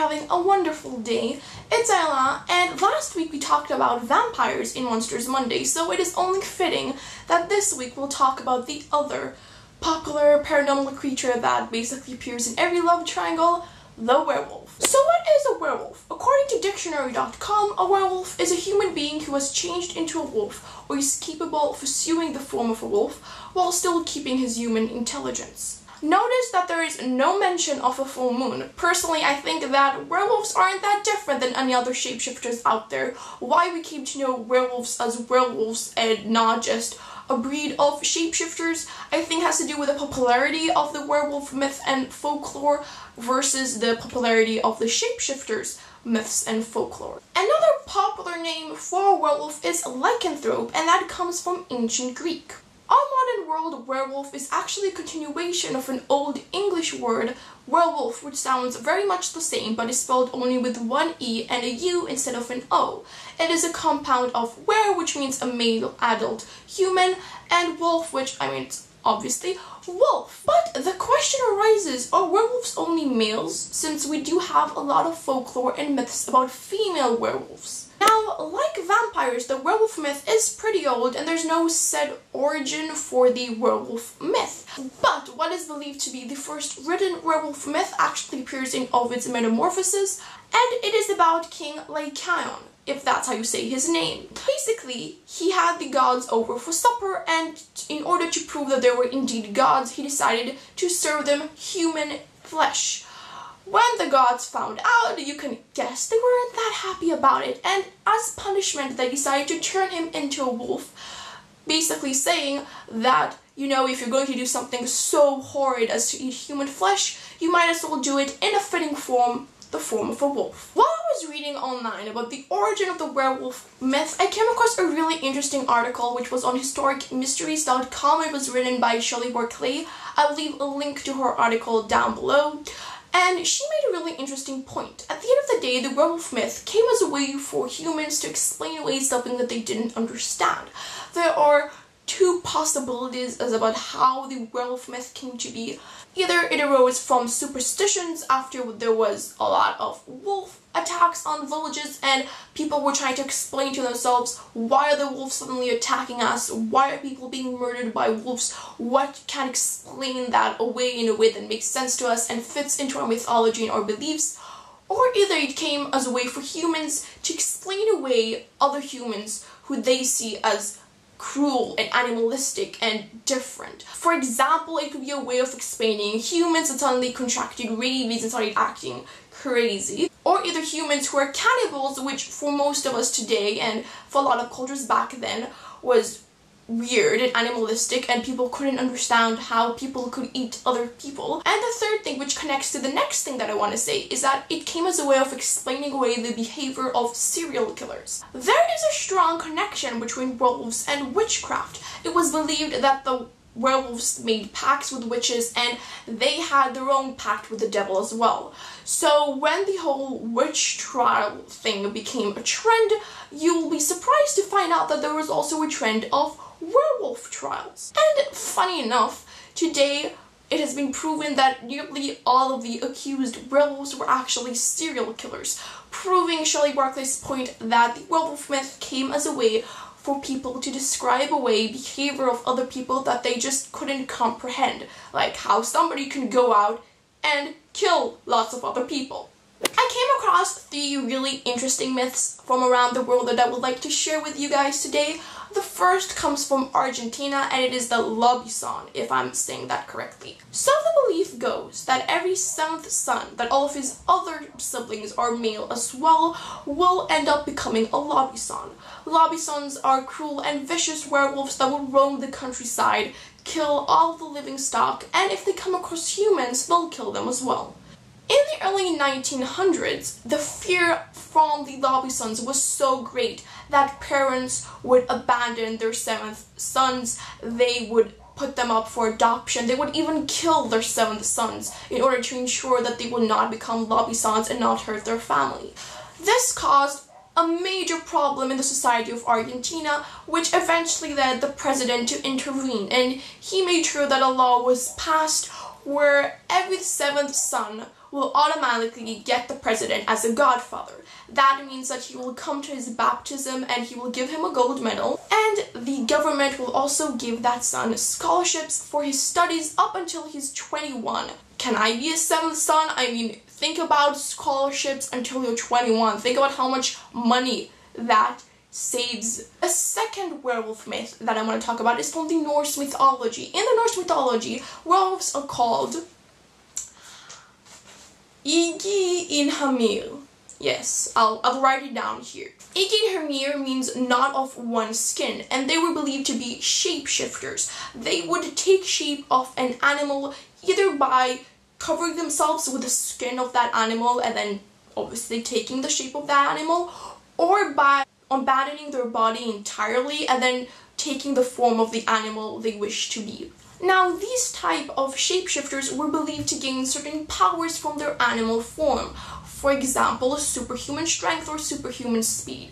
having a wonderful day. It's Ayla, and last week we talked about vampires in Monsters Monday, so it is only fitting that this week we'll talk about the other popular paranormal creature that basically appears in every love triangle, the werewolf. So what is a werewolf? According to dictionary.com, a werewolf is a human being who has changed into a wolf or is capable of assuming the form of a wolf while still keeping his human intelligence. Notice that there is no mention of a full moon. Personally, I think that werewolves aren't that different than any other shapeshifters out there. Why we came to know werewolves as werewolves and not just a breed of shapeshifters, I think has to do with the popularity of the werewolf myth and folklore versus the popularity of the shapeshifters myths and folklore. Another popular name for a werewolf is lycanthrope, and that comes from ancient Greek. Our modern world, werewolf is actually a continuation of an old English word, werewolf, which sounds very much the same but is spelled only with one E and a U instead of an O. It is a compound of were, which means a male adult human, and wolf, which means obviously wolf. But the question arises, are werewolves only males, since we do have a lot of folklore and myths about female werewolves? Now, like vampires, the werewolf myth is pretty old and there's no set origin for the werewolf myth. But what is believed to be the first written werewolf myth actually appears in Ovid's Metamorphoses, and it is about King Lycaon, if that's how you say his name. Basically, he had the gods over for supper, and in order to prove that they were indeed gods, he decided to serve them human flesh. When the gods found out, you can guess they weren't that happy about it, and as punishment they decided to turn him into a wolf, basically saying that, you know, if you're going to do something so horrid as to eat human flesh, you might as well do it in a fitting form, the form of a wolf. While I was reading online about the origin of the werewolf myth, I came across a really interesting article which was on historicmysteries.com. It was written by Shelley Barclay. I'll leave a link to her article down below. And she made a really interesting point. At the end of the day, the werewolf myth came as a way for humans to explain away something that they didn't understand. There are two possibilities as about how the werewolf myth came to be. Either it arose from superstitions after there was a lot of wolf attacks on villages and people were trying to explain to themselves, why are the wolves suddenly attacking us? Why are people being murdered by wolves? What can explain that away in a way that makes sense to us and fits into our mythology and our beliefs? Or either it came as a way for humans to explain away other humans who they see as cruel and animalistic and different. For example, it could be a way of explaining humans that suddenly contracted rabies and started acting crazy. Or either humans who are cannibals, which for most of us today and for a lot of cultures back then was weird and animalistic, and people couldn't understand how people could eat other people. And the third thing, which connects to the next thing that I want to say, is that it came as a way of explaining away the behavior of serial killers. There is a strong connection between werewolves and witchcraft. It was believed that the werewolves made pacts with witches and they had their own pact with the devil as well. So when the whole witch trial thing became a trend, you'll be surprised to find out that there was also a trend of werewolf trials. And funny enough, today it has been proven that nearly all of the accused werewolves were actually serial killers, proving Shelley Barclay's point that the werewolf myth came as a way for people to describe away behavior of other people that they just couldn't comprehend, like how somebody can go out and kill lots of other people. I came across 3 really interesting myths from around the world that I would like to share with you guys today. The first comes from Argentina, and it is the Lobisson, if I'm saying that correctly. So the belief goes that every 7th son, that all of his other siblings are male as well, will end up becoming a Lobisson. Lobissons are cruel and vicious werewolves that will roam the countryside, kill all the living stock, and if they come across humans, they'll kill them as well. In the early 1900s, the fear from the Lobissons was so great that parents would abandon their 7th sons, they would put them up for adoption, they would even kill their 7th sons in order to ensure that they would not become Lobissons and not hurt their family. This caused a major problem in the society of Argentina, which eventually led the president to intervene, and he made sure that a law was passed where every 7th son will automatically get the president as a godfather. That means that he will come to his baptism and he will give him a gold medal, and the government will also give that son scholarships for his studies up until he's 21. Can I be a seventh son? I mean, think about scholarships until you're 21. Think about how much money that saves. A second werewolf myth that I want to talk about is from the Norse mythology. In the Norse mythology, werewolves are called Igi in Hamir. Yes, I'll write it down here. Igi in Hamir means not of one skin, and they were believed to be shapeshifters. They would take shape of an animal either by covering themselves with the skin of that animal and then obviously taking the shape of that animal, or by abandoning their body entirely and then taking the form of the animal they wish to be. Now, these type of shapeshifters were believed to gain certain powers from their animal form. For example, superhuman strength or superhuman speed.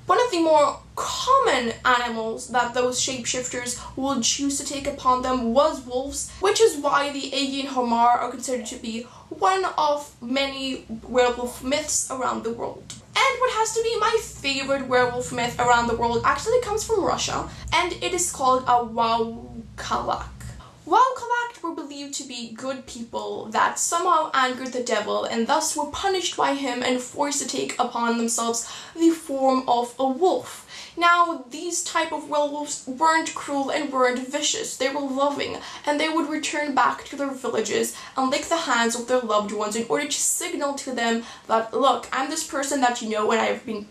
One of the more common animals that those shapeshifters would choose to take upon them was wolves, which is why the Igi and Hamar are considered to be one of many werewolf myths around the world. And what has to be my favorite werewolf myth around the world actually comes from Russia, and it is called a Wowkalak. Wowkalak were believed to be good people that somehow angered the devil and thus were punished by him and forced to take upon themselves the form of a wolf. Now, these type of werewolves weren't cruel and weren't vicious. They were loving, and they would return back to their villages and lick the hands of their loved ones in order to signal to them that, look, I'm this person that you know and I've been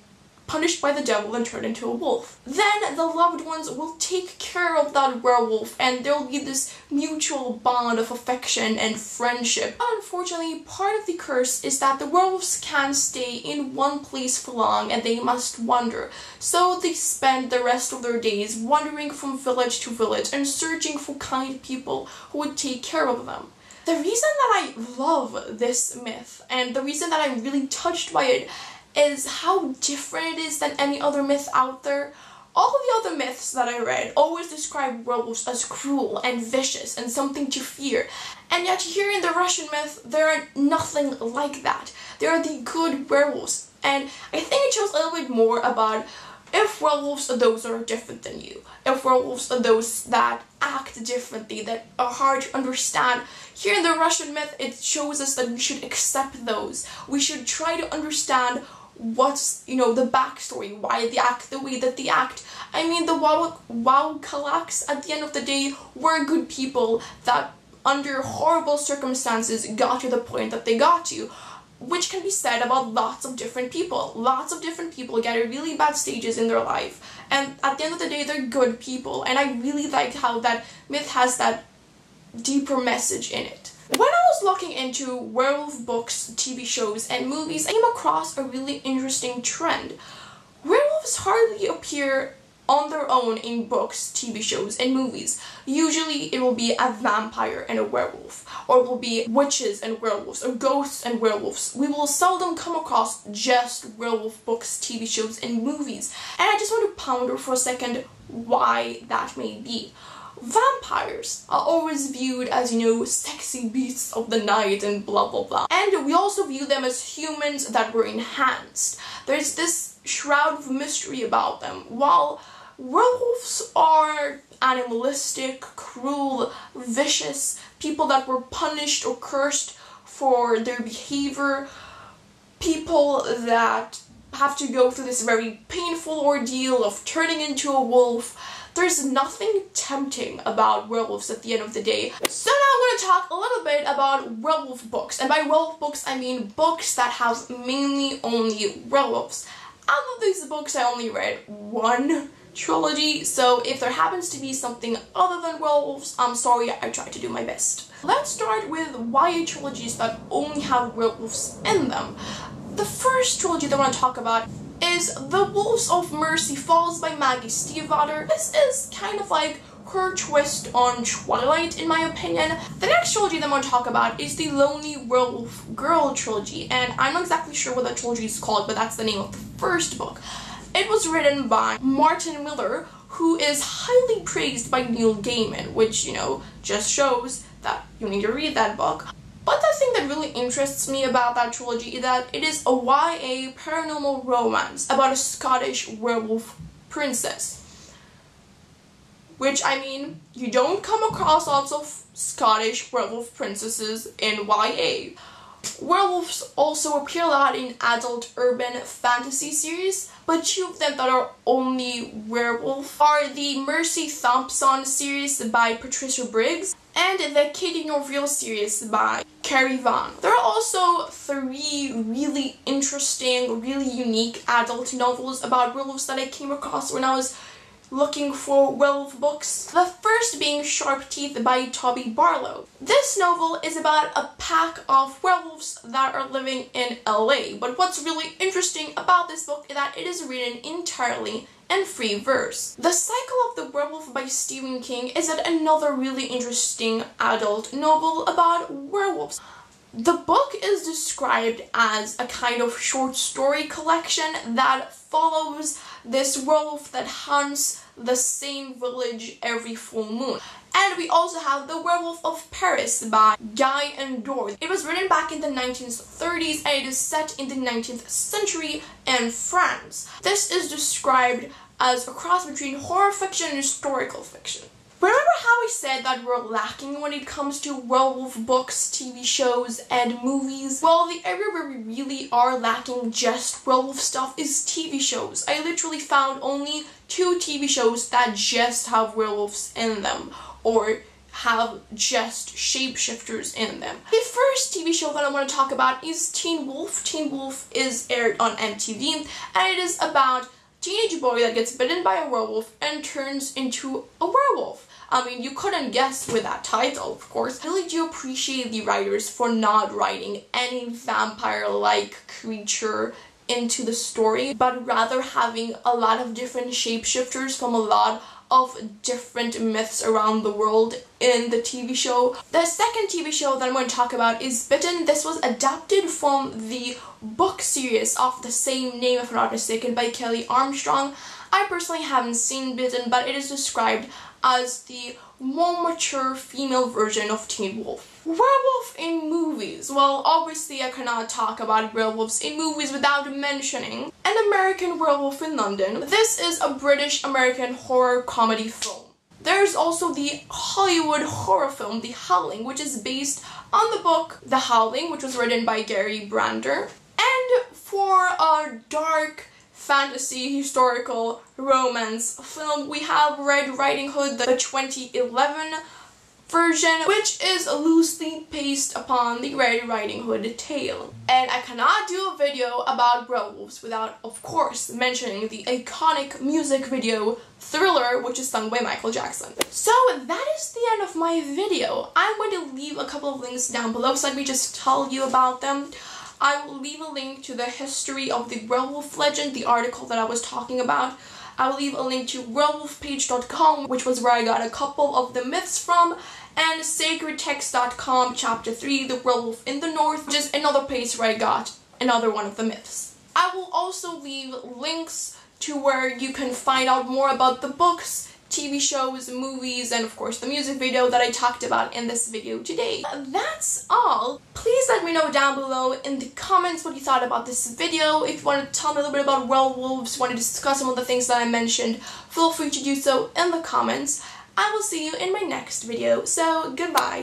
punished by the devil and turned into a wolf. Then the loved ones will take care of that werewolf and there'll be this mutual bond of affection and friendship. But unfortunately, part of the curse is that the werewolves can't stay in one place for long and they must wander. So they spend the rest of their days wandering from village to village and searching for kind people who would take care of them. The reason that I love this myth and the reason that I'm really touched by it is how different it is than any other myth out there. All the other myths that I read always describe werewolves as cruel and vicious and something to fear. And yet here in the Russian myth, there are nothing like that. They are the good werewolves. And I think it shows a little bit more about if werewolves are those that are different than you. If werewolves are those that act differently, that are hard to understand. Here in the Russian myth, it shows us that we should accept those. We should try to understand what's, the backstory, why they act the way that they act. I mean, the Wowkalaks, at the end of the day, were good people that, under horrible circumstances, got to the point that they got to, which can be said about lots of different people. Lots of different people get at really bad stages in their life, and at the end of the day, they're good people, and I really like how that myth has that deeper message in it. When I was looking into werewolf books, TV shows, and movies, I came across a really interesting trend. Werewolves hardly appear on their own in books, TV shows, and movies. Usually it will be a vampire and a werewolf, or it will be witches and werewolves, or ghosts and werewolves. We will seldom come across just werewolf books, TV shows, and movies. And I just want to ponder for a second why that may be. Vampires are always viewed as, sexy beasts of the night and blah blah blah. And we also view them as humans that were enhanced. There's this shroud of mystery about them. While werewolves are animalistic, cruel, vicious, people that were punished or cursed for their behavior, people that have to go through this very painful ordeal of turning into a wolf, there's nothing tempting about werewolves at the end of the day. So now I'm going to talk a little bit about werewolf books. And by werewolf books, I mean books that have mainly only werewolves. Out of these books, I only read one trilogy, so if there happens to be something other than werewolves, I'm sorry, I tried to do my best. Let's start with YA trilogies that only have werewolves in them. The first trilogy that I want to talk about is The Wolves of Mercy Falls by Maggie Stiefvater. This is kind of like her twist on Twilight, in my opinion. The next trilogy that I'm going to talk about is the Lonely Werewolf Girl trilogy, and I'm not exactly sure what that trilogy is called, but that's the name of the first book. It was written by Martin Miller, who is highly praised by Neil Gaiman, which, just shows that you need to read that book. But the thing that really interests me about that trilogy is that it is a YA paranormal romance about a Scottish werewolf princess. Which, I mean, you don't come across lots of Scottish werewolf princesses in YA. Werewolves also appear a lot in adult urban fantasy series, but two of them that are only werewolf are the Mercy Thompson series by Patricia Briggs and the Kitty Norville series by Carrie Vaughn. There are also 3 really interesting, really unique adult novels about werewolves that I came across when I was looking for werewolf books. The first being Sharp Teeth by Toby Barlow. This novel is about a pack of werewolves that are living in LA, but what's really interesting about this book is that it is written entirely in free verse. The Cycle of the Werewolf by Stephen King is another really interesting adult novel about werewolves. The book is described as a kind of short story collection that follows this werewolf that hunts the same village every full moon. And we also have The Werewolf of Paris by Guy Endore. It was written back in the 1930s and it is set in the 19th century in France. This is described as a cross between horror fiction and historical fiction. Remember how I said that we're lacking when it comes to werewolf books, TV shows, and movies? Well, the area where we really are lacking just werewolf stuff is TV shows. I literally found only 2 TV shows that just have werewolves in them, or have just shapeshifters in them. The first TV show that I want to talk about is Teen Wolf. Teen Wolf is aired on MTV, and it is about a teenage boy that gets bitten by a werewolf and turns into a werewolf. I mean, you couldn't guess with that title, of course. I really do appreciate the writers for not writing any vampire-like creature into the story, but rather having a lot of different shapeshifters from a lot of different myths around the world in the TV show. The second TV show that I'm going to talk about is BITTEN. This was adapted from the book series of the same name, if I'm not mistaken, by Kelly Armstrong. I personally haven't seen BITTEN, but it is described as the more mature female version of Teen Wolf. Werewolf in movies. Well, obviously I cannot talk about werewolves in movies without mentioning An American Werewolf in London. This is a British-American horror comedy film. There's also the Hollywood horror film, The Howling, which is based on the book The Howling, which was written by Gary Brander. And for a dark fantasy historical romance film, we have Red Riding Hood, the 2011 version, which is loosely based upon the Red Riding Hood tale. And I cannot do a video about werewolves without, of course, mentioning the iconic music video Thriller, which is sung by Michael Jackson. So that is the end of my video. I'm going to leave a couple of links down below, so let me just tell you about them. I will leave a link to the history of the werewolf legend, the article that I was talking about. I will leave a link to werewolfpage.com, which was where I got a couple of the myths from, and sacredtext.com, chapter 3, The Werewolf in the North, which is another place where I got another one of the myths. I will also leave links to where you can find out more about the books, TV shows, movies, and of course the music video that I talked about in this video today. That's all. Please let me know down below in the comments what you thought about this video. If you want to tell me a little bit about werewolves, want to discuss some of the things that I mentioned, feel free to do so in the comments. I will see you in my next video, so goodbye.